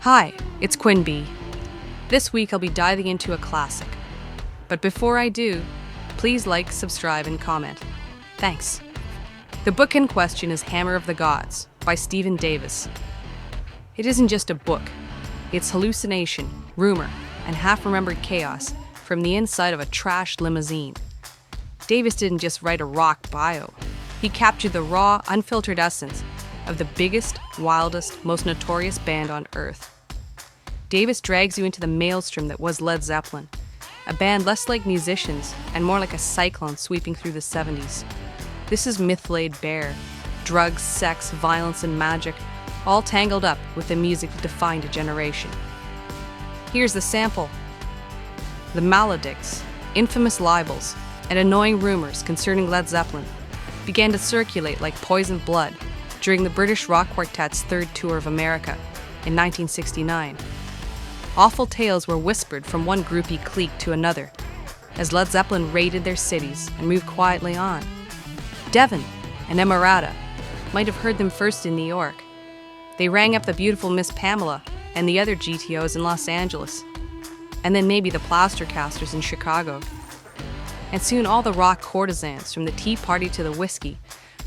Hi, it's Quinn B. This week I'll be diving into a classic. But before I do, please like, subscribe, and comment. Thanks. The book in question is Hammer of the Gods by Stephen Davis. It isn't just a book. It's hallucination, rumor, and half-remembered chaos from the inside of a trashed limousine. Davis didn't just write a rock bio. He captured the raw, unfiltered essence of the biggest, wildest, most notorious band on Earth. Davis drags you into the maelstrom that was Led Zeppelin, a band less like musicians and more like a cyclone sweeping through the 70s. This is myth laid bare: drugs, sex, violence, and magic, all tangled up with the music that defined a generation. Here's the sample. The maledicts, infamous libels, and annoying rumors concerning Led Zeppelin began to circulate like poisoned blood during the British rock quartet's third tour of America in 1969. Awful tales were whispered from one groupie clique to another as Led Zeppelin raided their cities and moved quietly on. Devon and Emirata might have heard them first in New York. They rang up the beautiful Miss Pamela and the other GTOs in Los Angeles, and then maybe the Plastercasters in Chicago. And soon all the rock courtesans, from the Tea Party to the whiskey,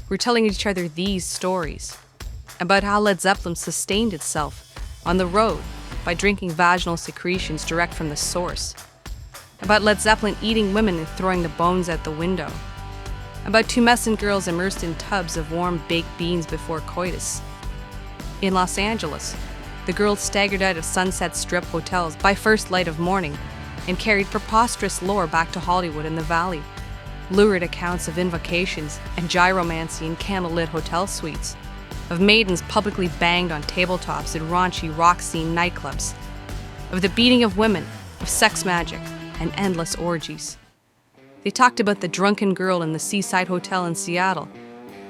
were telling each other these stories about how Led Zeppelin sustained itself on the road by drinking vaginal secretions direct from the source, about Led Zeppelin eating women and throwing the bones out the window, about tumescent girls immersed in tubs of warm baked beans before coitus. In Los Angeles, the girls staggered out of Sunset Strip hotels by first light of morning and carried preposterous lore back to Hollywood and the Valley, lurid accounts of invocations and gyromancy in candlelit hotel suites, of maidens publicly banged on tabletops in raunchy rock scene nightclubs, of the beating of women, of sex magic, and endless orgies. They talked about the drunken girl in the Seaside Hotel in Seattle,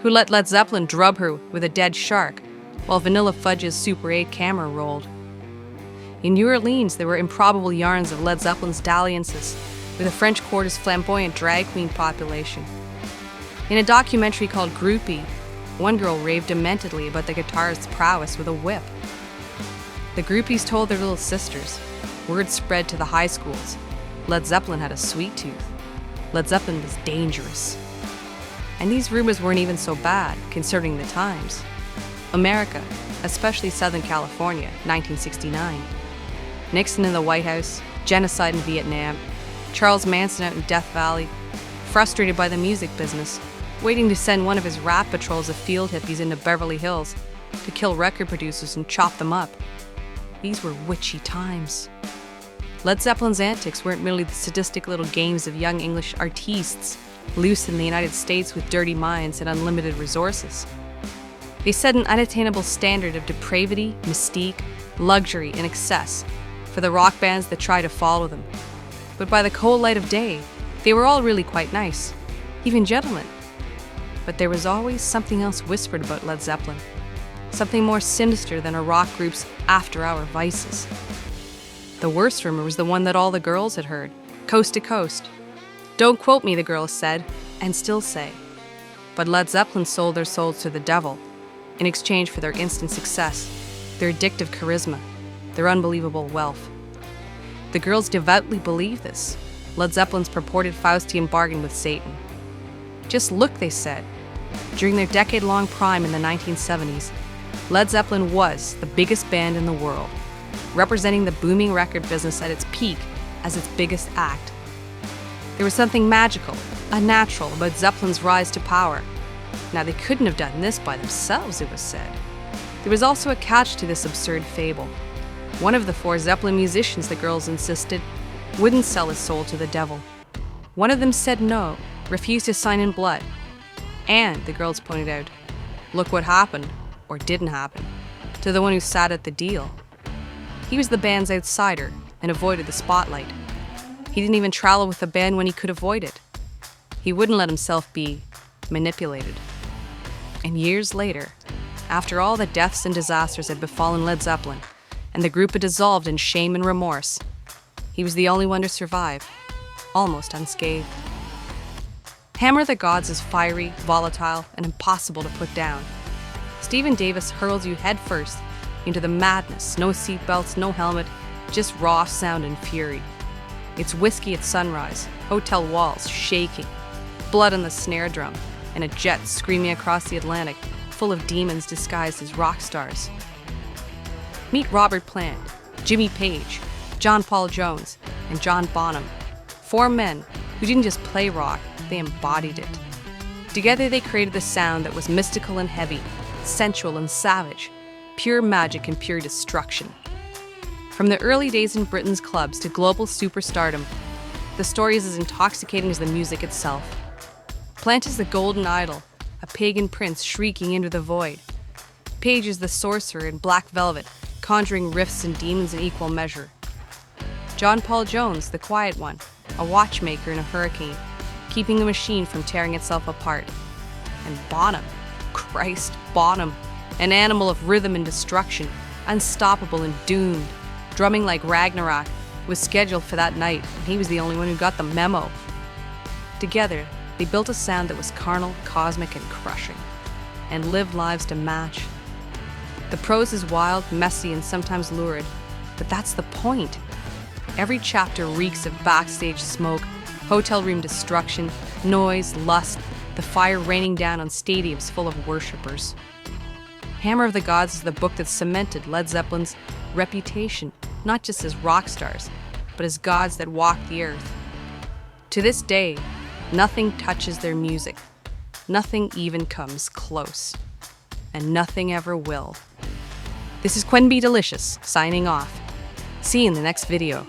who let Led Zeppelin drub her with a dead shark while Vanilla Fudge's Super 8 camera rolled. In New Orleans, there were improbable yarns of Led Zeppelin's dalliances with the French Quarter's flamboyant drag queen population. In a documentary called Groupie, one girl raved dementedly about the guitarist's prowess with a whip. The groupies told their little sisters. Word spread to the high schools. Led Zeppelin had a sweet tooth. Led Zeppelin was dangerous. And these rumors weren't even so bad, considering the times. America, especially Southern California, 1969. Nixon in the White House, genocide in Vietnam, Charles Manson out in Death Valley, frustrated by the music business, waiting to send one of his rap patrols of field hippies into Beverly Hills to kill record producers and chop them up. These were witchy times. Led Zeppelin's antics weren't merely the sadistic little games of young English artistes loose in the United States with dirty minds and unlimited resources. They set an unattainable standard of depravity, mystique, luxury, and excess for the rock bands that try to follow them. But by the cold light of day, they were all really quite nice, even gentlemen. But there was always something else whispered about Led Zeppelin, something more sinister than a rock group's after-hour vices. The worst rumor was the one that all the girls had heard, coast to coast. Don't quote me, the girls said, and still say. But Led Zeppelin sold their souls to the devil in exchange for their instant success, their addictive charisma, their unbelievable wealth. The girls devoutly believed this, Led Zeppelin's purported Faustian bargain with Satan. Just look, they said. During their decade-long prime in the 1970s, Led Zeppelin was the biggest band in the world, representing the booming record business at its peak as its biggest act. There was something magical, unnatural about Zeppelin's rise to power. Now, they couldn't have done this by themselves, it was said. There was also a catch to this absurd fable. One of the four Zeppelin musicians, the girls insisted, wouldn't sell his soul to the devil. One of them said no, refused to sign in blood. And, the girls pointed out, look what happened, or didn't happen, to the one who sat at the deal. He was the band's outsider and avoided the spotlight. He didn't even travel with the band when he could avoid it. He wouldn't let himself be manipulated. And years later, after all the deaths and disasters had befallen Led Zeppelin, and the group had dissolved in shame and remorse, he was the only one to survive, almost unscathed. Hammer of the Gods is fiery, volatile, and impossible to put down. Stephen Davis hurls you headfirst into the madness, no seatbelts, no helmet, just raw sound and fury. It's whiskey at sunrise, hotel walls shaking, blood on the snare drum, and a jet screaming across the Atlantic, full of demons disguised as rock stars. Meet Robert Plant, Jimmy Page, John Paul Jones, and John Bonham, 4 men who didn't just play rock, they embodied it. Together they created the sound that was mystical and heavy, sensual and savage, pure magic and pure destruction. From the early days in Britain's clubs to global superstardom, the story is as intoxicating as the music itself. Plant is the golden idol, a pagan prince shrieking into the void. Page is the sorcerer in black velvet, conjuring rifts and demons in equal measure. John Paul Jones, the quiet one, a watchmaker in a hurricane, keeping the machine from tearing itself apart. And Bonham, Christ, Bonham, an animal of rhythm and destruction, unstoppable and doomed, drumming like Ragnarok, was scheduled for that night, and he was the only one who got the memo. Together, they built a sound that was carnal, cosmic, and crushing, and lived lives to match. The prose is wild, messy, and sometimes lurid, but that's the point. Every chapter reeks of backstage smoke, hotel room destruction, noise, lust, the fire raining down on stadiums full of worshippers. Hammer of the Gods is the book that cemented Led Zeppelin's reputation, not just as rock stars, but as gods that walk the earth. To this day, nothing touches their music. Nothing even comes close. And nothing ever will. This is Quenby Delicious, signing off. See you in the next video.